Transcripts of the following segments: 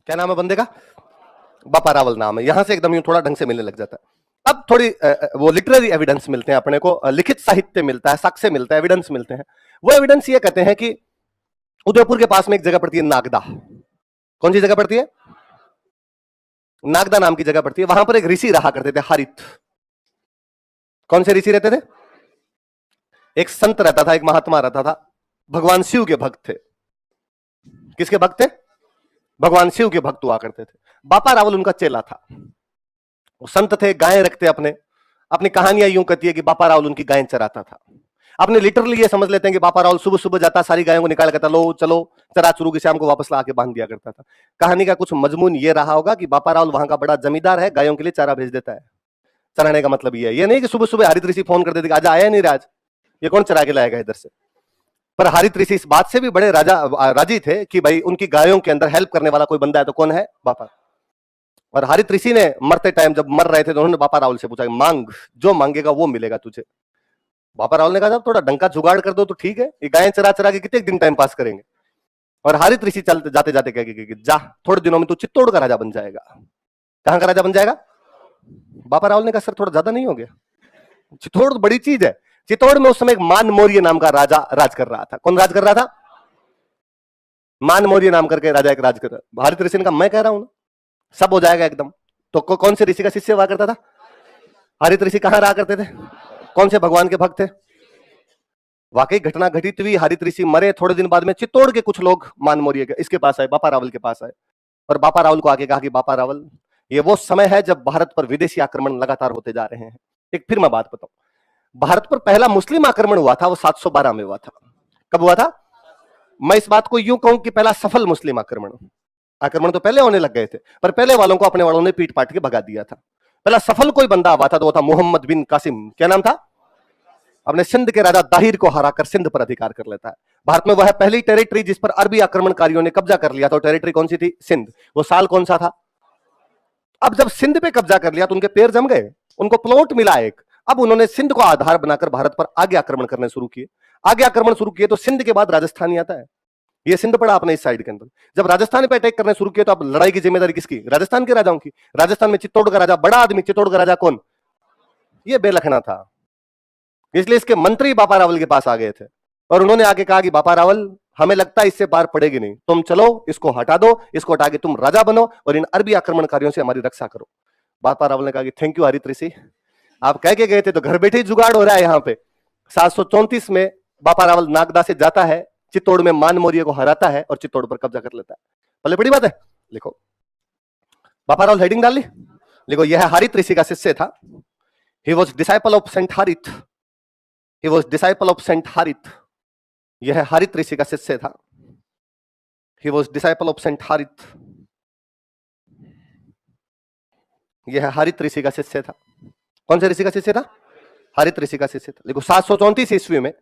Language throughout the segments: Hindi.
क्या नाम है बंदे का? बापा रावल नाम है। यहां से एकदम यूं थोड़ा ढंग से मिलने लग जाता है। अब थोड़ी वो लिटरेरी एविडेंस मिलते हैं अपने को, लिखित साहित्य मिलता है, साक्ष्य मिलता है, एविडेंस मिलते हैं। वो एविडेंस ये कहते हैं कि उदयपुर के पास में एक जगह पड़ती है नागदा। कौन सी जगह पड़ती है? नागदा नाम की जगह पड़ती है। वहां पर एक ऋषि रहा करते थे, हरित। कौन से ऋषि रहते थे? एक संत रहता था, एक महात्मा रहता था, भगवान शिव के भक्त थे। किसके भक्त थे? भगवान शिव के भक्त हुआ करते थे। बापा रावल उनका चेला था। वो संत थे, गायें रखते अपने। अपनी कहानियां यूं कहती है कि बापा रावल उनकी गायें चराता था। अपने लिटरली ये समझ लेते हैं कि बापा रावल सुबह सुबह जाता, सारी गायों को निकाल कहता लो चलो चरा चुरू के शाम को वापस ला के बांध दिया करता था। कहानी का कुछ मजमून ये रहा होगा कि बापा रावल वहां का बड़ा जमींदार है, गायों के लिए चारा भेज देता है। चराने का मतलब ये नहीं कि सुबह सुबह हरित ऋषि फोन कर देते आज आया नहीं राज, ये कौन चरा के लाएगा इधर से। पर हरित ऋषि इस बात से भी बड़े राजी थे कि भाई उनकी गायों के अंदर हेल्प करने वाला कोई बंदा है तो कौन है? बापा। और हरित ऋषि ने मरते टाइम जब मर रहे थे तो उन्होंने बापा रावल से पूछा मांग, जो मांगेगा वो मिलेगा तुझे। बापा रावल ने कहा साहब थोड़ा डंका जुगाड़ कर दो तो ठीक है, ये गायें चरा चरा के कितने दिन टाइम पास करेंगे। और हरित ऋषि चलते जाते जाते कह जा थोड़े दिनों में तू चित्तौड़ का राजा बन जाएगा। कहां का राजा बन जाएगा? बापा रावल ने कहा सर थोड़ा ज्यादा नहीं हो गया? चित्तौड़ तो बड़ी चीज है। चित्तौड़ में उस समय एक मान मौर्य नाम का राजा राज कर रहा था। कौन राज कर रहा था? मान मौर्य नाम करके राजा एक राज कर रहा। हरित ऋषि ने कहा मैं कह रहा हूं ना सब हो जाएगा एकदम। तो कौन से ऋषि का शिष्य हुआ करता था? हरित ऋषि कहां रहा करते थे? कौन से भगवान के भक्त थे? वाकई घटना घटित हुई, हरित ऋषि मरे, थोड़े दिन बाद में चित्तौड़ के कुछ लोग मान मौर्य के इसके पास आए, बापा रावल के पास आए और बापा रावल को आके कहा कि बापा रावल ये वो समय है जब भारत पर विदेशी आक्रमण लगातार होते जा रहे हैं। एक फिर मैं बात बताऊं, भारत पर पहला मुस्लिम आक्रमण हुआ था वो 712 में हुआ था। कब हुआ था? मैं इस बात को यूं कहूं कि पहला सफल मुस्लिम आक्रमण। आक्रमण तो पहले होने लग गए थे पर पहले वालों को अपने वालों ने पीट पाट के भगा दिया था। पहला सफल कोई बंदा हुआ था तो वो था मोहम्मद बिन कासिम। क्या नाम था? अपने सिंध के राजा दाहिर को हराकर सिंध पर अधिकार कर लेता है। भारत में वह पहली टेरिटरी जिस पर अरबी आक्रमणकारियों ने कब्जा कर लिया था। टेरिटरी कौन सी थी? सिंध। वो साल कौन सा था? अब जब सिंध पे कब्जा कर लिया तो उनके पैर जम गए, उनको प्लॉट मिला एक। अब उन्होंने सिंध को आधार बनाकर भारत पर आगे आक्रमण करने शुरू किए। आगे आक्रमण शुरू किए तो सिंध के बाद राजस्थान ही आता है। ये सिंध पड़ा अपने इस साइड के अंदर। जब राजस्थान पे अटैक करने शुरू किए तो अब लड़ाई की जिम्मेदारी किसकी? राजस्थान के राजाओं की। राजस्थान में चित्तौड़ का राजा बड़ा आदमी, चित्तौड़ का राजा कौन? ये बेलखना था। इसलिए इसके मंत्री बापा रावल के पास आ गए थे और उन्होंने आके कहा कि बापा रावल हमें लगता है इससे पार पड़ेगी नहीं, तुम चलो इसको हटा दो, इसको हटा के तुम राजा बनो और इन अरबी आक्रमणकारियों से हमारी रक्षा करो। बापा रावल ने कहा कि थैंक यू हरित ऋषि, आप कह के गए थे तो घर बैठे ही जुगाड़ हो रहा है। यहाँ पे 734 में बापा रावल नागदा से जाता है, चित्तौड़ में मान मौर्य को हराता है और चित्तौड़ पर कब्जा कर लेता है। पहले बड़ी बात है, लिखो बापा रावल हेडिंग डाल ली। लिखो यह हरित ऋषि का शिष्य था। He was disciple of saint Harit. He was disciple of Saint Harith. यह हरित ऋषि का शिष्य था। He was disciple of Saint Harith. यह हरित ऋषि का शिष्य था। कौन से ऋषि का शिष्य था? हरित ऋषि का शिष्य था। देखो 734 ईस्वी में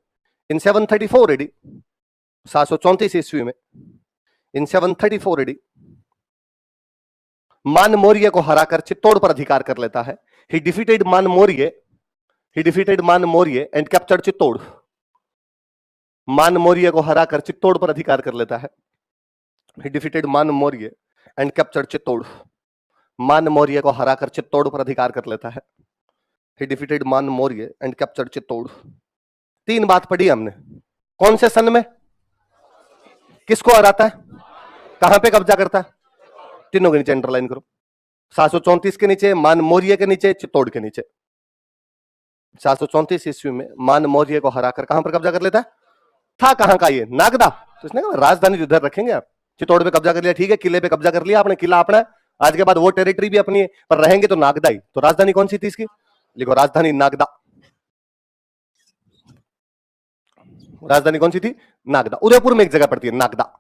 इन 734 एडी 734 ईस्वी में इन 734 एडी मान मौर्य को हराकर चित्तौड़ पर अधिकार कर लेता है। He defeated मान मौर्य एंड कैप्चर्ड चित्तौड़। मान मौर्य को हराकर चित्तौड़ पर अधिकार कर लेता है। He defeated मान मौर्य एंड कैप्चर्ड चित्तौड़। मान मौर्य को हराकर चित्तौड़ पर अधिकार कर लेता है। He defeated मान मौर्य एंड कैप्चर्ड चित्तौड़। तीन बात पढ़ी हमने। कौन से सन में किसको हराता है? कहां पे कब्जा करता है? तीनों के नीचे अंडरलाइन करो। 734 के नीचे, मान मौर्य के नीचे, चित्तौड़ के नीचे। 734 ईस्वी में मान मौर्य को हराकर कहां पर कब्जा कर लेता है? था कहां का? ये नागदा। तो इसने कहा राजधानी उधर रखेंगे आप। चित्तौड़ पे कब्जा कर लिया, ठीक है, किले पे कब्जा कर लिया आपने, किला अपना है, आज के बाद वो टेरिटरी भी अपनी है, पर रहेंगे तो नागदा ही। तो राजधानी कौन सी थी इसकी? लिखो राजधानी नागदा। राजधानी कौन सी थी? नागदा। उदयपुर में एक जगह पड़ती है नागदा।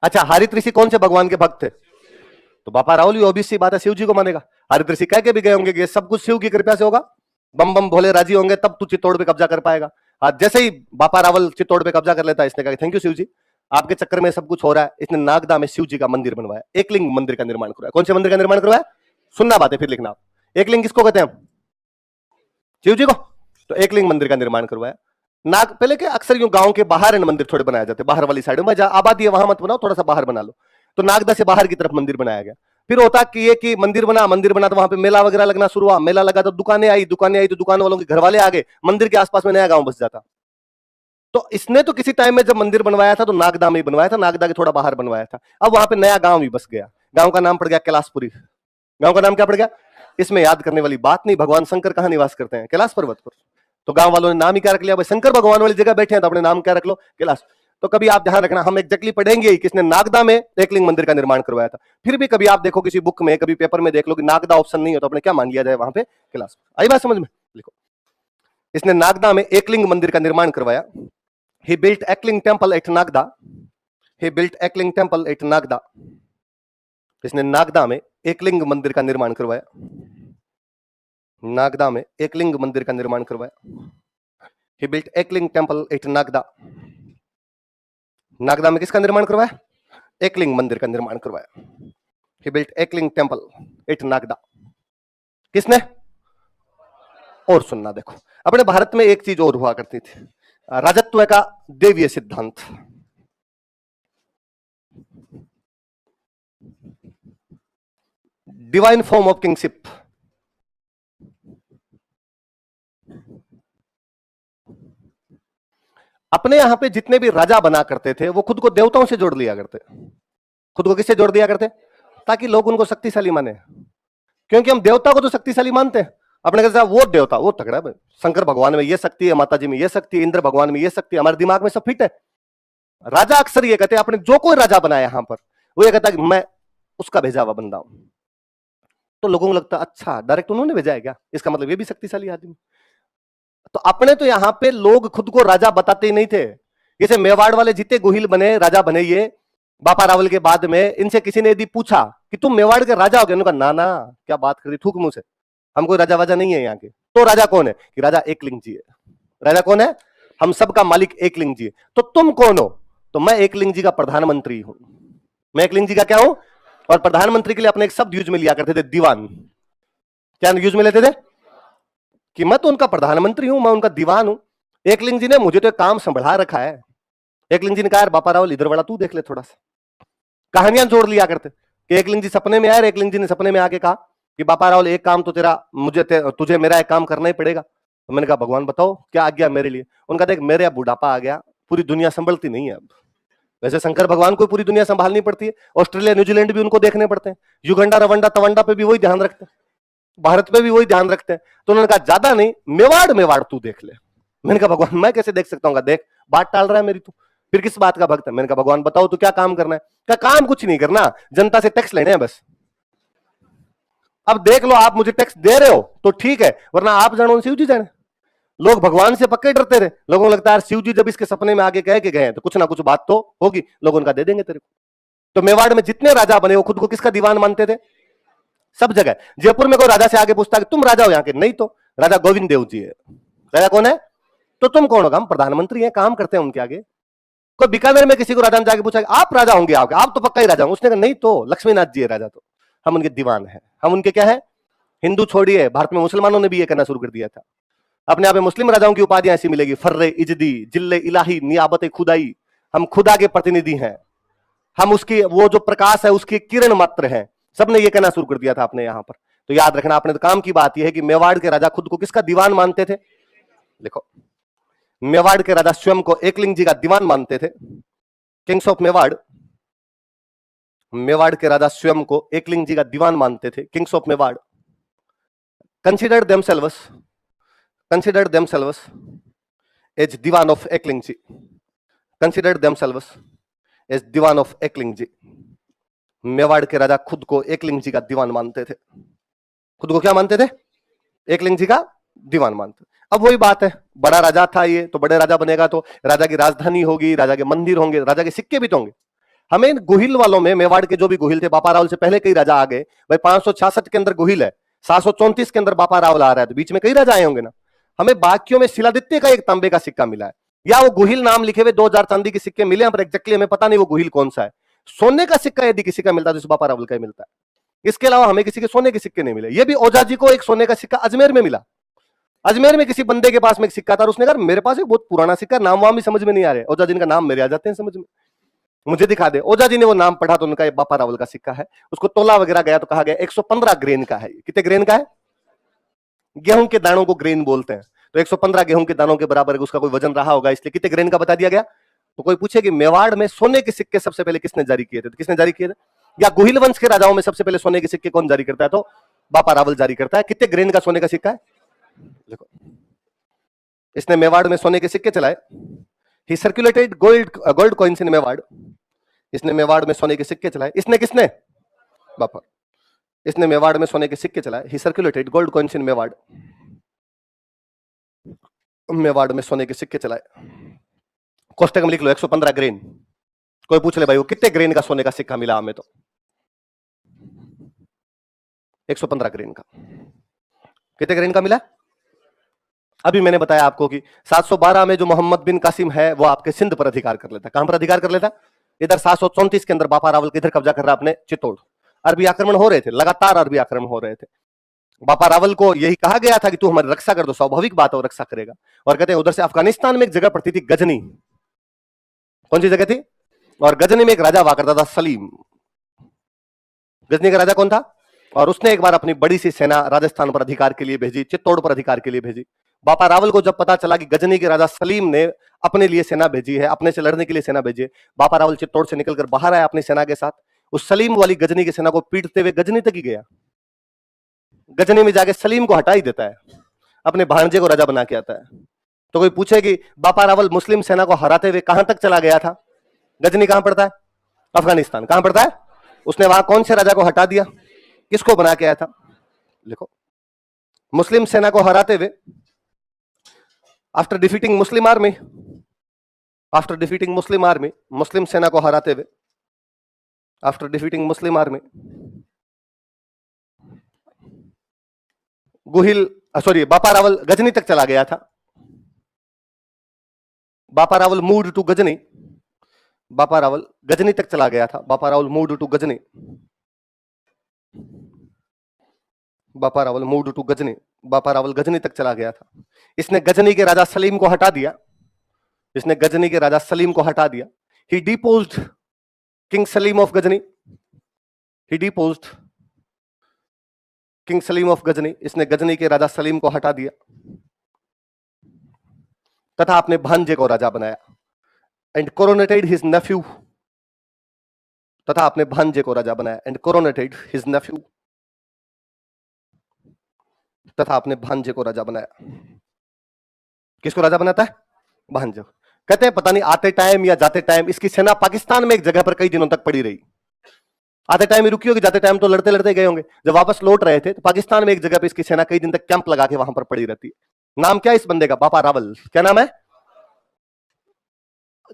अच्छा, हरित ऋषि कौन से भगवान के भक्त थे? तो बापा रावल भी ओबीसी बात है, शिव जी को मानेगा। हरित ऋषि कह के भी गए होंगे कि सब कुछ शिव की कृपा से होगा, बम बम भोले राजी होंगे तब तू चित्तौड़ पे कब्जा कर पाएगा। आज जैसे ही बापा रावल चित्तौड़ पे कब्जा कर लेता है, इसने कहा थैंक यू शिव जी, आपके चक्कर में सब कुछ हो रहा है। इसने नागदा में शिव जी का मंदिर बनवाया, एकलिंग मंदिर का निर्माण करवाया। कौन से मंदिर का निर्माण करवाया? सुनना बात है, फिर लिखना। एकलिंग किसको कहते हैं? शिव जी को। तो एकलिंग मंदिर का निर्माण करवाया। नाग पहले के अक्सर यूं गांव के बाहर मंदिर थोड़े बनाए जाते, बाहर वाली साइड में, जहां आबादी है वहां मत बनाओ, थोड़ा सा बाहर बना लो। तो नागदा से बाहर की तरफ मंदिर बनाया गया। फिर होता कि ये कि मंदिर बना तो वहां पे मेला वगैरह लगना शुरू हुआ, मेला लगा तो दुकानें आई तो दुकान वालों के घर वाले आ गए, मंदिर के आसपास में नया गांव बस जाता। तो इसने तो किसी टाइम में जब मंदिर बनवाया था तो नागदा में ही बनवाया था, नागदा के थोड़ा बाहर बनवाया था। अब वहां पे नया गांव भी बस गया, गांव का नाम पड़ गया कैलाशपुरी। गांव का नाम क्या पड़ गया? इसमें याद करने वाली बात नहीं, भगवान शंकर कहां निवास करते हैं? कैलाश पर्वत पर। तो गांव वालों ने नाम ही क्या रख लिया? भाई शंकर भगवान वाली जगह बैठे हैं तो अपने नाम क्या रख लो? कैलाश। तो कभी आप ध्यान रखना, हम एग्जैक्टली पढ़ेंगे ही किसने नागदा में एकलिंग मंदिर का निर्माण करवाया था। फिर भी कभी आप देखो किसी बुक में, कभी पेपर में देख लो कि नागदा ऑप्शन नहीं हो तो अपने क्या मान लिया जाए वहां पे? कैलाश। आई बात समझ में? लिखो, इसने नागदा में एकलिंग मंदिर का निर्माण करवाया। He built Ekling temple at Nagda. He built Ekling temple at Nagda. इसने नागदा में एकलिंग मंदिर का निर्माण करवाया। नागदा में एकलिंग मंदिर का निर्माण करवाया। He built Ekling temple at Nagda. Nagda में किसका निर्माण करवाया? एकलिंग मंदिर का निर्माण करवाया। He built Ekling temple at Nagda. किसने? और सुनना, देखो अपने भारत में एक चीज और हुआ करती थी, राजत्व का देवीय सिद्धांत। Divine form of kingship. अपने यहां पे जितने भी राजा बना करते थे वो खुद को देवताओं से जोड़ लिया करते। खुद को किससे जोड़ दिया करते? ताकि लोग उनको शक्तिशाली माने, क्योंकि हम देवता को तो शक्तिशाली मानते हैं अपने घर, वो देवता वो तगड़ा है, शंकर भगवान में ये शक्ति है, माता जी में ये शक्ति है, इंद्र भगवान में ये शक्ति है, हमारे दिमाग में सब फिट है। राजा अक्सर ये कहते हैं, आपने जो कोई राजा बनाया यहां पर, वो ये कहता है कि मैं उसका भेजा हुआ बंदा हूं। तो लोगों को लगता है अच्छा डायरेक्ट उन्होंने भेजा है क्या, इसका मतलब ये भी शक्तिशाली आदमी। तो अपने तो यहां पे लोग खुद को राजा बताते ही नहीं थे। जैसे मेवाड़ वाले जितने गोहिल बने, राजा बने ये बापा रावल के बाद में, इनसे किसी ने यदि पूछा कि तुम मेवाड़ के राजा हो गए, उन्होंने कहा ना ना क्या बात कर रही, थूक मुंह से, हम कोई राजा वाजा नहीं है यहाँ के। तो राजा कौन है? कि राजा एकलिंग जी है। राजा कौन है? हम सबका मालिक एकलिंग जी है। तो तुम कौन हो? तो मैं एकलिंग जी का प्रधानमंत्री हूं। मैं एकलिंग जी का क्या हूं? और प्रधानमंत्री के लिए अपने एक शब्द यूज में लिया करते थे, दीवान। क्या यूज में लेते थे? कि मैं तो उनका प्रधानमंत्री हूं, मैं उनका दीवान हूं। एकलिंग जी ने मुझे तो एक काम संभाला रखा है। एकलिंग जी ने कहा बापा रावल इधर बड़ा तू देख ले थोड़ा सा। कहानियां जोड़ लिया करते कि एकलिंग जी सपने में आए, एकलिंग जी ने सपने में आके कहा कि बापा रावल एक काम तो तेरा, मुझे तुझे मेरा एक काम करना ही पड़ेगा। तो मैंने कहा भगवान बताओ क्या आज्ञा मेरे लिए। उनका देख मेरे अब बुढ़ापा आ गया, पूरी दुनिया संभलती नहीं है अब। वैसे शंकर भगवान को पूरी दुनिया संभालनी पड़ती है, ऑस्ट्रेलिया न्यूजीलैंड भी उनको देखने पड़ते हैं, युगंडा रवंडा तवंडा पे भी वही ध्यान रखते हैं, भारत पे भी वही ध्यान रखते हैं। तो उन्होंने कहा ज्यादा नहीं, मेवाड़ मेवाड़ तू देख ले। मैंने कहा भगवान मैं कैसे देख सकता हूँ? देख बात टाल रहा है मेरी तू, फिर किस बात का भक्त है? मैंने कहा भगवान बताओ तो क्या काम करना है? क्या काम कुछ नहीं करना, जनता से टैक्स लेने हैं बस। अब देख लो आप मुझे टैक्स दे रहे हो तो ठीक है, वरना आप जानो शिव जी जाने। लोग भगवान से पक्के डरते थे, लोगों को लगता है शिव जी जब इसके सपने में आगे कह के गए तो कुछ ना कुछ बात तो होगी, लोग उनका दे देंगे तेरे को। तो मेवाड़ में जितने राजा बने वो खुद को किसका दीवान मानते थे? सब जगह। जयपुर में कोई राजा से आगे पूछता कि तुम राजा हो यहाँ के? नहीं, तो राजा गोविंद देव जी है। राजा कौन है? तो तुम कौन हो? हम प्रधानमंत्री हैं, काम करते हैं उनके आगे। कोई बीकानेर में किसी को राजा ने जाके पूछा आप राजा होंगे, आप तो पक्का ही राजा होंगे। उसने कहा नहीं, तो लक्ष्मीनाथ जी है राजा, तो हम उनके दीवान हैं। हम उनके क्या है? हिंदू छोड़िए, भारत में मुसलमानों ने भी ये कहना शुरू कर दिया था। अपने आप में मुस्लिम राजाओं की उपाधियां ऐसी मिलेगी, फर्रे इजदी, जिल्ले इलाही, नियाबत खुदाई। हम खुदा के प्रतिनिधि हैं, हम उसकी वो जो प्रकाश है उसकी किरण मात्र है। सबने ये कहना शुरू कर दिया था अपने यहां पर। तो याद रखना, आपने तो काम की बात यह है कि मेवाड़ के राजा खुद को किसका दीवान मानते थे? लिखो, मेवाड़ के राजा स्वयं को एकलिंग जी का दीवान मानते थे। किंग्स ऑफ मेवाड़, मेवाड़ के राजा स्वयं को एकलिंग जी का दीवान मानते थे। Kings of Mewar considered themselves as divan of Ekling ji, considered themselves as divan of Ekling ji. Mewar के राजा खुद को एकलिंग जी का दीवान मानते थे। खुद को क्या मानते थे? एकलिंग जी का दीवान मानते। अब वही बात है, बड़ा राजा था ये, तो बड़े राजा बनेगा तो राजा की राजधानी होगी, राजा के मंदिर होंगे, राजा के सिक्के भी तो होंगे। हमें इन गुहिल वालों में, मेवाड़ के जो भी गुहिल थे, बापा रावल से पहले कई राजा आ गए भाई। 566 के अंदर गुहिल है, 734 के अंदर बापा रावल आ रहा है, तो बीच में कई राजा आए होंगे ना। हमें बाकियों में शिलादित्य का एक तांबे का सिक्का मिला है, या वो गुहिल नाम लिखे हुए 2000 चांदी के सिक्के मिले, पर एग्जैक्टली हमें पता नहीं वो गुहिल कौन सा है। सोने का सिक्का यदि किसी का मिलता है तो बापा रावल का ही मिलता है। इसके अलावा हमें किसी के सोने के सिक्के नहीं मिले। ये भी ओझा जी को एक सोने का सिक्का अजमेर में मिला, अजमेर में किसी बंदे के पास में एक सिक्का था और उसने कहा मेरे पास एक बहुत पुराना सिक्का, नाम वाम भी समझ में नहीं आ रहे, ओझा जी का नाम मेरे आ जाते हैं समझ में, मुझे दिखा दे। ओझा जी ने वो नाम पढ़ा तो उनका ये बापा रावल का सिक्का है। उसको तोला वगैरह गया तो कहा गया 115 ग्रेन का है। कितने ग्रेन का है? गेहूं के दानों को ग्रेन बोलते हैं, तो 115 गेहूं के दानों के बराबर उसका कोई वजन रहा होगा, इसलिए कितने ग्रेन का बता दिया गया। तो कोई पूछे कि मेवाड़ में सोने के सिक्के सबसे पहले किसने जारी किए थे, तो किसने जारी किए थे? या गुहिल वंश के राजाओं में सबसे पहले सोने के सिक्के कौन जारी करता है, तो बापा रावल जारी करता है। कितने ग्रेन का सोने का सिक्का है? देखो, इसने मेवाड़ में सोने के सिक्के चलाए। He circulated gold coins in Mewar. इसने मेवाड़ में सोने के सिक्के चलाए। इसने किसने? बापा। इसने मेवाड़ में सोने के सिक्के चलाए। He circulated gold coins in Mewar. Mewar में सोने के सिक्के चलाए। कोष्टक में लिख लो 115 ग्रेन। कोई पूछ ले भाई वो कितने ग्रेन का सोने का सिक्का मिला हमें, तो 115 ग्रेन का। कितने ग्रेन का मिला? अभी मैंने बताया आपको कि 712 में जो मोहम्मद बिन कासिम है वो आपके सिंध पर अधिकार कर लेता। कहां पर अधिकार कर लेता? इधर 734 के अंदर बापा रावल किधर कब्जा कर रहा अपने? चित्तौड़। अरबी आक्रमण हो रहे थे, लगातार अरबी आक्रमण हो रहे थे। बापा रावल को यही कहा गया था कि तू हमारी रक्षा कर दो, स्वाभाविक बात है वो रक्षा करेगा। और कहते हैं उधर से अफगानिस्तान में एक जगह पड़ती थी गजनी। कौन सी जगह थी? और गजनी में एक राजा हुआ करता था सलीम। गजनी का राजा कौन था? और उसने एक बार अपनी बड़ी सी सेना राजस्थान पर अधिकार के लिए भेजी, चित्तौड़ पर अधिकार के लिए भेजी। बापा रावल को जब पता चला कि गजनी के राजा सलीम ने अपने लिए सेना भेजी है, अपने से लड़ने के लिए सेना भेजी है, बापा रावल चित्तौड़ से निकलकर बाहर आया अपनी सेना के साथ। उस सलीम वाली गजनी की सेना को पीटते हुए गजनी तक ही गया। गजनी में जाके सलीम को हटा ही देता है, अपने भांजे को राजा बना के आता है। तो कोई पूछे कि बापा रावल मुस्लिम सेना को हराते हुए कहां तक चला गया था? गजनी कहां पड़ता है? अफगानिस्तान। कहां पड़ता है? उसने वहां कौन से राजा को हटा दिया? किसको बना के आया था? लिखो, मुस्लिम सेना को हराते हुए, आफ्टर डिफीटिंग मुस्लिम आर्मी, आफ्टर डिफीटिंग मुस्लिम आर्मी, मुस्लिम सेना को हराते हुए, आफ्टर डिफीटिंग मुस्लिम आर्मी, गुहिल सॉरी बापा रावल गजनी तक चला गया था। बापा रावल मूव्ड टू गजनी। बापा रावल गजनी तक चला गया था। बापा रावल मूव्ड टू गजनी। बापा रावल मूव्ड टू गजनी। बापा रावल गजनी तक चला गया था। इसने गजनी के राजा सलीम को हटा दिया। इसने गजनी के राजा सलीम को हटा दिया। ही deposed king Salim of Ghazni. He deposed king Salim of Ghazni. इसने गजनी के राजा सलीम को हटा दिया तथा अपने भांजे को राजा बनाया। And coronated his Neiphiu. तथा अपने भांजे को राजा बनाया। And coronated his Neiphiu. तथा अपने भांजे को राजा बनाया। किसको राजा बनाता है? भांजे। कहते हैं पता नहीं आते टाइम या जाते टाइम इसकी सेना पाकिस्तान में एक जगह पर कई दिनों तक पड़ी रही। आते टाइम ही रुकी होगी, जाते टाइम तो लड़ते लड़ते गए होंगे। जब वापस लौट रहे थे तो पाकिस्तान में एक जगह पे इसकी सेना कई दिन तक कैंप लगा के वहां पर पड़ी रहती है। नाम क्या है इस बंदे का? बापा रावल। क्या नाम है?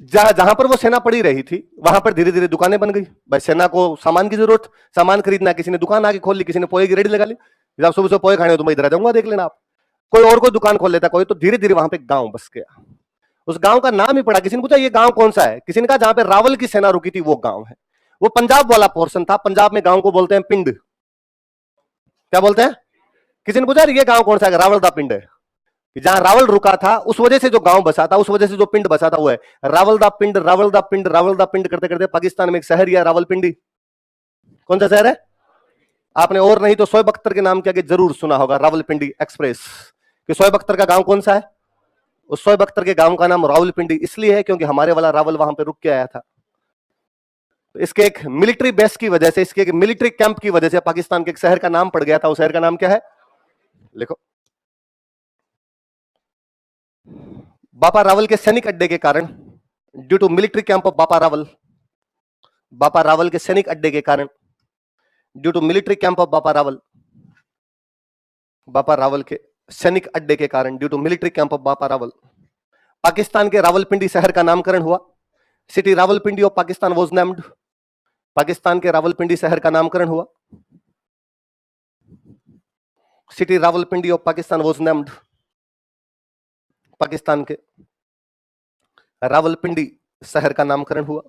जहां पर वो सेना पड़ी रही थी वहां पर धीरे धीरे दुकानें बन गई। भाई सेना को सामान की जरूरत, सामान खरीदना, किसी ने दुकान आके खोल ली, किसी ने पोहे की रेडी लगा ली। जब सुबह सुबह पोहे खाने हो तो मैं इधर आ जाऊंगा, देख लेना आप। कोई और कोई दुकान खोल लेता कोई, तो धीरे धीरे वहां पे गांव बस गया। उस गांव का नाम ही पड़ा। किसी ने पूछा ये गांव कौन सा है? किसी ने कहा जहां पे रावल की सेना रुकी थी वो गांव है। वो पंजाब वाला पोर्शन था। पंजाब में गांव को बोलते हैं पिंड। क्या बोलते हैं? किसी ने पूछा ये गांव कौन सा है? रावल दा पिंड है। जहां रावल रुका था उस वजह से जो गांव बसा था, उस वजह से जो पिंड बसा था वो है रावल दा पिंड। रावल दा पिंड, रावल दा पिंड करते करते पाकिस्तान में एक शहर है रावलपिंडी। कौन सा शहर है? आपने और नहीं तो शोएब अख्तर के नाम के आगे जरूर सुना होगा रावलपिंडी एक्सप्रेस। कि शोएब अख्तर का गांव कौन सा है? उस शोएब अख्तर के गांव का नाम रावलपिंडी इसलिए है क्योंकि हमारे वाला रावल वहां पे रुक के आया था। तो इसके एक मिलिट्री बेस की वजह से, इसके एक मिलिट्री कैंप की वजह से पाकिस्तान के एक शहर का नाम पड़ गया था। उस शहर का नाम क्या है? लिखो, बापा रावल के सैनिक अड्डे के कारण, due to military camp of Bappa Rawal, Bappa Rawal के सैनिक अड्डे के कारण, due to military camp of Bappa Rawal, Bappa Rawal के सैनिक अड्डे के कारण, due to military camp of Bappa Rawal, Pakistan के रावलपिंडी शहर का नामकरण हुआ। City Rawalpindi of Pakistan was named. Pakistan के रावलपिंडी शहर का नामकरण हुआ। City Rawalpindi of Pakistan was named. Pakistan के रावलपिंडी शहर का नामकरण हुआ।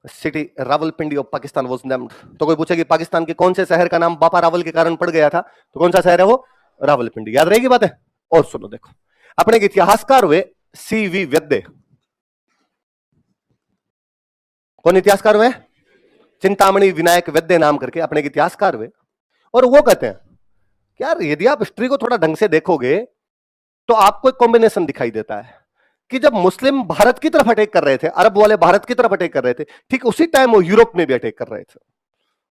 City Rawalpindi of Pakistan was named. तो कोई पूछे कि पाकिस्तान के कौन से शहर का नाम बापा रावल के कारण पड़ गया था, तो कौन सा शहर है वो? रावलपिंडी। याद रहेगी बात है? और सुनो, देखो अपने के इतिहासकार हुए सीवी वैद्य। कौन इतिहासकार हुए? चिंतामणि विनायक वैद्य नाम करके अपने के इतिहासकार हुए। और वो कहते हैं कि यार यदि आप हिस्ट्री को थोड़ा ढंग से देखोगे तो आपको एक कॉम्बिनेशन दिखाई देता है कि जब मुस्लिम भारत की तरफ अटैक कर रहे थे, अरब वाले भारत की तरफ अटैक कर रहे थे, ठीक उसी टाइम वो यूरोप में भी अटैक कर रहे थे।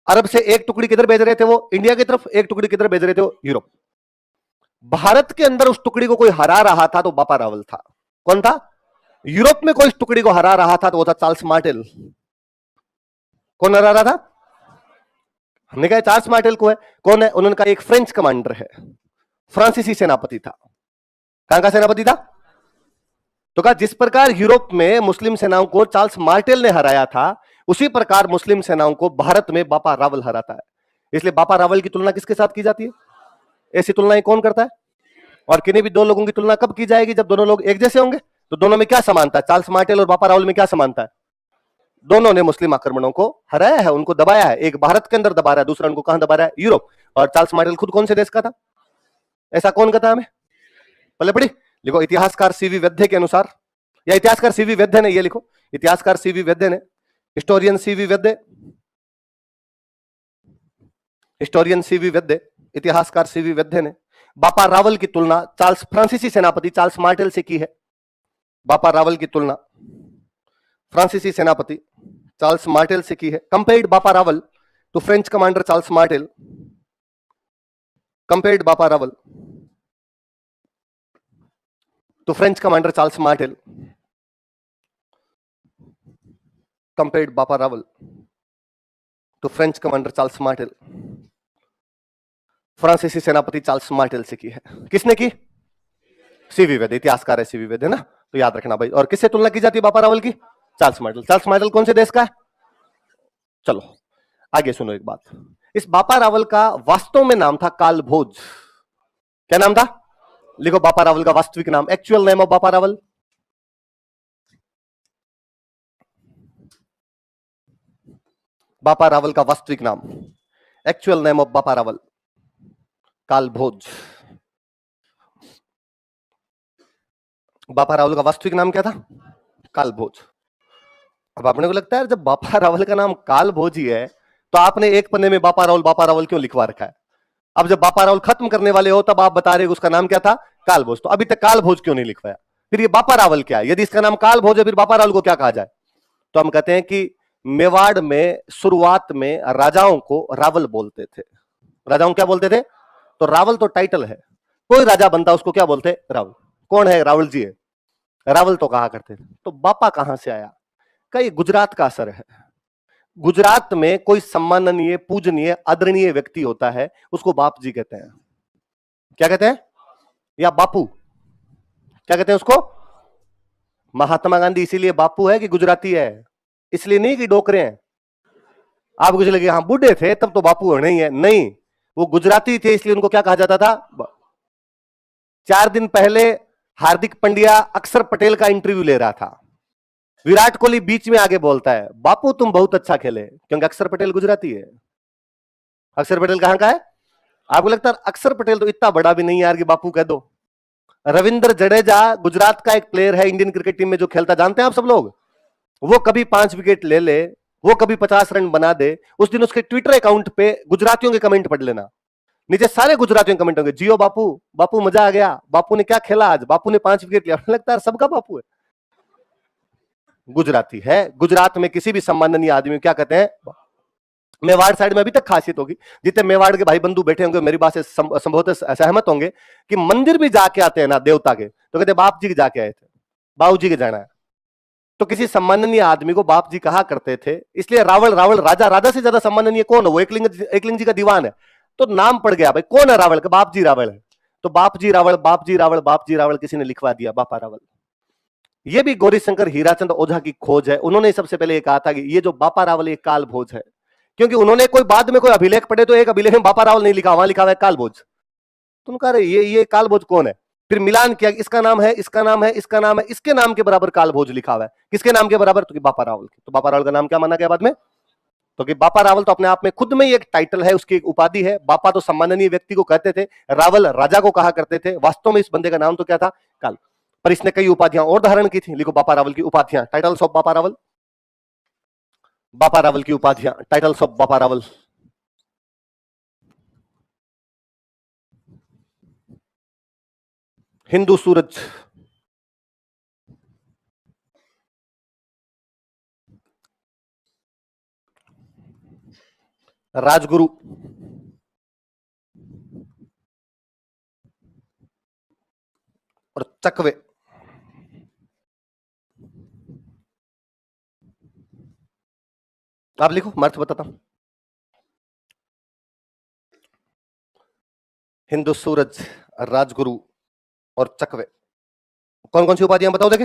अरब से एक टुकड़ी किधर भेज रहे थे? वो इंडिया की तरफ। एक टुकड़ी किधर भेज रहे थे? वो यूरोप। भारत के अंदर उस टुकड़ी को कोई हरा रहा था तो बापा रावल था। कौन था? यूरोप में कोई इस टुकड़ी को हरा रहा था तो वो था चार्ल्स मार्टेल। कौन हरा रहा था? हमने कहा चार्ल्स मार्टेल को है। कौन है? उन्होंने कहा एक फ्रेंच कमांडर है, फ्रांसीसी सेनापति था। कहां का सेनापति था? तो कहा जिस प्रकार यूरोप में मुस्लिम सेनाओं को चार्ल्स मार्टेल ने हराया था, उसी प्रकार मुस्लिम सेनाओं को भारत में बापा रावल हराता है। इसलिए बापा रावल की तुलना किसके साथ की जाती है? ऐसी तुलनाएं कौन करता है? और किन्हीं भी दो लोगों की तुलना कब की जाएगी? जब दोनों लोग एक जैसे होंगे। तो दोनों में क्या समानता है? चार्ल्स मार्टेल और बापा रावल में क्या समानता है? दोनों ने मुस्लिम आक्रमणों को हराया है, उनको दबाया है। एक भारत के अंदर दबा रहा है, दूसरा उनको कहां दबा रहा है? यूरोप। और चार्ल्स मार्टेल खुद कौन से देश का था? ऐसा कौन कहता है हमें? पहले पढ़ी लिखो, इतिहासकार सीवी वैद्य के अनुसार, या इतिहासकार सीवी वैद्य ने, ये लिखो इतिहासकार सीवी वैद्य ने, हिस्टोरियन सीवी वैद्य, हिस्टोरियन सीवी वैद्य, इतिहासकार सीवी वैद्य ने बापा रावल की तुलना चार्ल्स फ्रांसीसी सेनापति चार्ल्स मार्टेल से की है। बापा रावल की तुलना फ्रांसीसी सेनापति चार्ल्स मार्टेल से की है। Compared Bappa Rawal to French commander Charles Martel. Compared Bappa Rawal to French commander Charles Martel. Compared Bappa Rawal to French commander Charles Martel. फ्रांसीसी सेनापति चार्ल्स मार्टेल से की है। किसने की? सीवी वैद्य, इतिहासकार है सीवी वैद्य ना, तो याद रखना भाई। और किससे तुलना की जाती है बापा रावल की? Charles Martel. चार्ल्स मार्टेल कौन से देश का है? चलो आगे सुनो एक बात। इस बापा रावल का वास्तव में नाम था काल भोज। क्या नाम था? लिखो बापा रावल का वास्तविक नाम, actual name of Bappa Rawal. Bappa Rawal का वास्तविक नाम, actual name of Bappa Rawal, काल भोज। बापा रावल का वास्तविक नाम क्या था? काल भोज। अब आपने को लगता है जब बापा रावल का नाम काल भोज ही है तो आपने एक पन्ने में बापा रावल क्यों लिखवा रखा है? अब जब बापा रावल खत्म करने वाले हो तब आप बता रहे हो उसका नाम क्या था? काल भोज। तो अभी तक काल भोज क्यों नहीं लिखवाया? फिर ये बापा रावल क्या है? यदि इसका नाम काल भोज है फिर बापा रावल को क्या कहा जाए? तो हम कहते हैं कि मेवाड़ में शुरुआत में राजाओं को रावल बोलते थे। राजाओं क्या बोलते थे? तो रावल तो टाइटल है, कोई राजा बनता उसको क्या बोलते? रावल। कौन है? रावल जी है, रावल तो कहा करते थे। तो बापा कहां से आया? कई गुजरात का असर है। गुजरात में कोई सम्माननीय, पूजनीय, आदरणीय व्यक्ति होता है, उसको बाप जी कहते हैं। क्या कहते हैं? या बापू। क्या कहते हैं उसको? महात्मा गांधी इसीलिए बापू है कि गुजराती है? इसलिए नहीं कि डोकरे हैं। आपको कुछ लगे हाँ बूढ़े थे तब तो बापू नहीं है, नहीं, वो गुजराती थे इसलिए उनको क्या कहा जाता था? 4 दिन पहले हार्दिक पांड्या अक्षर पटेल का इंटरव्यू ले रहा था, विराट कोहली बीच में आगे बोलता है बापू तुम बहुत अच्छा खेले, क्योंकि अक्षर पटेल गुजराती है। अक्षर पटेल कहां का है? आपको लगता है अक्षर पटेल तो इतना बड़ा भी नहीं यार कि बापू कह दो। रविंद्र जडेजा गुजरात का एक प्लेयर है इंडियन क्रिकेट टीम में जो खेलता, जानते हैं आप सब लोग? वो कभी 5 विकेट ले ले, वो कभी 50 रन बना दे, उस दिन उसके ट्विटर अकाउंट पे गुजरातियों के कमेंट पढ़ लेना, नीचे सारे गुजरातियों के कमेंट होंगे, जियो बापू, बापू मजा आ गया, बापू ने क्या खेला आज, बापू ने 5 विकेट लिया। लगता है सबका बापू है, गुजराती है। गुजरात में किसी भी सम्माननीय आदमी क्या कहते हैं? मेवाड़ साइड में अभी तक खासियत होगी, जितने मेवाड़ के भाई बंधु बैठे होंगे मेरी बात से संभवतः सहमत होंगे कि मंदिर भी जाके आते हैं ना देवता के, तो कहते बाप जी के जाके आए थे, बाबू जी के जाना है। तो किसी सम्माननीय आदमी को बाप जी कहा करते थे, इसलिए रावल रावल राजा, राजा से ज्यादा सम्माननीय कौन है? वो एकलिंग जी का दीवान है, तो नाम पड़ गया भाई कौन है रावल का? बाप जी रावल है। तो बाप जी रावल, बाप जी रावल, बाप जी रावल किसी ने लिखवा दिया बापा रावल। ये भी गौरीशंकर हीराचंद ओझा की खोज है, उन्होंने सबसे पहले कहा था कि ये जो बापा रावल एक काल भोज है, क्योंकि उन्होंने कोई बाद में कोई अभिलेख पढ़े तो एक अभिलेख में बापा रावल नहीं लिखा, वहां लिखा हुआ है काल भोज। तो उन्होंने कहा ये काल भोज कौन है? फिर मिलान किया, इसका नाम है, इसका नाम है, इसका नाम है, इसके नाम के बराबर काल भोज लिखा हुआ है। किसके नाम के बराबर? तो बापा रावल के। तो बापा रावल का नाम क्या माना गया बाद में? तो कि बापा रावल तो अपने आप में खुद में ही एक टाइटल है, उसकी एक उपाधि है। बापा तो सम्माननीय व्यक्ति को कहते थे, रावल राजा को कहा करते थे। वास्तव में इस बंदे का नाम तो क्या था? काल। पर इसने कई उपाधियां और धारण की थी। लिखो बापा रावल की उपाधियां, टाइटल्स ऑफ बापा रावल। बापा रावल की उपाधियां, टाइटल्स ऑफ बापा रावल। हिंदू सूरज, राजगुरु, और चकवे। आप लिखो, मैं अर्थ बताता हूं। हिंदू सूरज, राजगुरु और चकवे। कौन कौन सी उपाधियां बताओ देखे?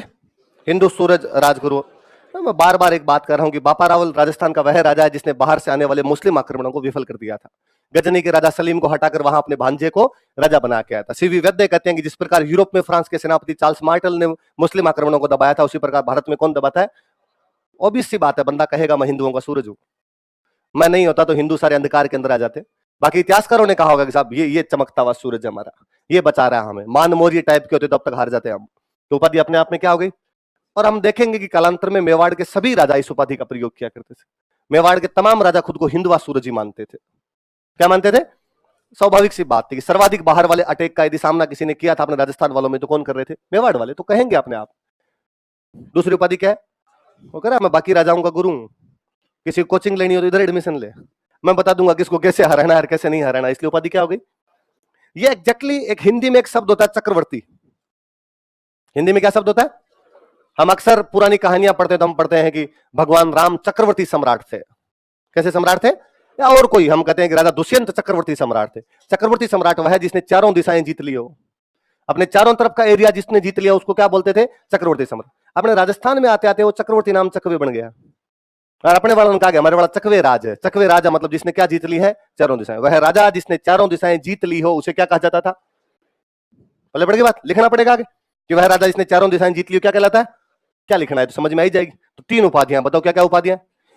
हिंदू सूरज, राजगुरु। मैं बार बार एक बात कर रहा हूं कि बापा रावल राजस्थान का वह राजा है जिसने बाहर से आने वाले मुस्लिम आक्रमणों को विफल कर दिया था। गजनी के राजा सलीम को हटाकर वहां अपने भांजे को राजा बना के आया था। सीवी वैद्य कहते हैं कि जिस प्रकार यूरोप में फ्रांस के सेनापति चार्ल्स मार्टेल ने मुस्लिम आक्रमणों को दबाया था, उसी प्रकार भारत में कौन दबाता है? ऑब्वियस सी बात है, बंदा कहेगा मैं हिंदुओं का सूरज हूं। मैं नहीं होता तो हिंदू सारे अंधकार के अंदर आ जाते। बाकी इतिहासकारों ने कहा होगा कि साहब ये चमकता हुआ सूरज है हमारा, ये बचा रहा है हमें। मान मौर्य टाइप के होते तो अब तक हार जाते हम। तो उपाधि अपने आप में क्या हो गई? और हम देखेंगे कि कालांतर में मेवाड़ के सभी राजा इस उपाधि का प्रयोग किया करते थे। मेवाड़ के तमाम राजा खुद को हिंदवा सूरज ही मानते थे। क्या मानते थे? स्वाभाविक सी बात थी कि सर्वाधिक बाहर वाले अटैक का यदि सामना किसी ने किया था अपने राजस्थान वालों में, तो कौन कर रहे थे? मेवाड़ वाले। तो कहेंगे अपने आप। दूसरी उपाधि क्या है? वो कह रहा मैं बाकी राजाओं का गुरु हूं, किसी को कोचिंग लेनी हो तो इधर एडमिशन ले, मैं बता दूंगा किसको कैसे हराना है और कैसे नहीं हराना। इसलिए उपाधि क्या हो गई? ये एग्जैक्टली एक हिंदी में एक शब्द होता है चक्रवर्ती। हिंदी में क्या शब्द होता है? हम अक्सर पुरानी कहानियां पढ़ते तो हम पढ़ते हैं कि भगवान राम चक्रवर्ती सम्राट थे। कैसे सम्राट थे? या और कोई, हम कहते हैं कि राजा दुष्यंत चक्रवर्ती सम्राट थे। चक्रवर्ती सम्राट वह है जिसने चारों दिशाएं जीत ली हो, अपने चारों तरफ का एरिया जिसने जीत लिया उसको क्या बोलते थे? चक्रवर्ती सम्राट। अपने राजस्थान में आते आते वो चक्रवर्ती नाम चकवे बन गया, और अपने वालों ने कहा हमारे वाला चकवे राज है। चकवे राजा मतलब जिसने क्या जीत ली है? चारों दिशाएं। वह राजा जिसने चारों दिशाएं जीत ली हो उसे क्या कहा जाता था? पहले पड़ गई बात, लिखना पड़ेगा आगे कि वह राजा जिसने चारों दिशाएं जीत ली हो क्या कहलाता है? क्या लिखना है तो समझ में आई जाएगी। तो तीन उपाधियां बताओ, क्या क्या उपाधियां?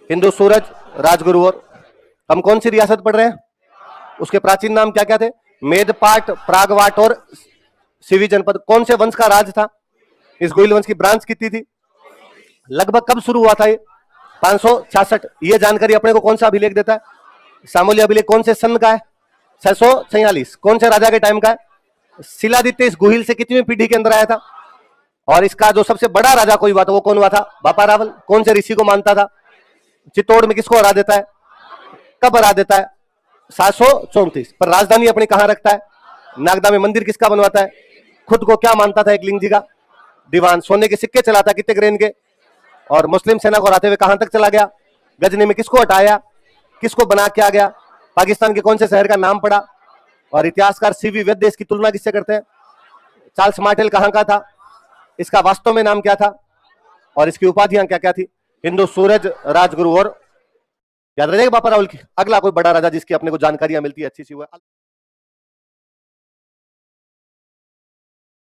हिंदू सूरज, राजगुरु, और हम कौन सी रियासत पढ़ रहे हैं? उसके प्राचीन नाम क्या क्या थे? मेदपाट, प्रागवाट और सिवी जनपद। कौन से वंश का राज था? इस गोइल वंश की ब्रांच कितनी थी? लगभग कब शुरू हुआ था ये? 566। ये जानकारी अपने को कौन सा अभिलेख देता है? सामूल्य अभिलेख कौन से सन का है? 646। कौन से राजा के टाइम का है? शिलादित्य इस गुहिल से कितनी पीढ़ी के अंदर आया था? और इसका जो सबसे बड़ा राजा कोई हुआ था वो कौन हुआ था? बापा रावल। कौन से ऋषि को मानता था? चित्तौड़ में किसको हरा देता है? कब हरा देता है? 734। पर राजधानी अपनी कहां रखता है? नागदा में। मंदिर किसका बनवाता है? खुद को क्या मानता था? एक लिंग जी का दीवान। सोने के सिक्के चलाता, कितने ग्रेन के? और मुस्लिम सेना को हराते हुए कहां तक चला गया? गजनी में। किसको हटाया? किसको बना के आ गया? पाकिस्तान के कौन से शहर का नाम पड़ा? और इतिहासकार सीवी वैद्य इसकी तुलना किससे करते हैं? चार्ल्स मार्टेल कहां का था? इसका वास्तव में नाम क्या था? और इसकी उपाधियां क्या क्या थी? हिंदू सूरज, राजगुरु, और याद रह जाएगा बापा रावल की। अगला कोई बड़ा राजा जिसकी अपने को जानकारियां मिलती है अच्छी सी हुआ।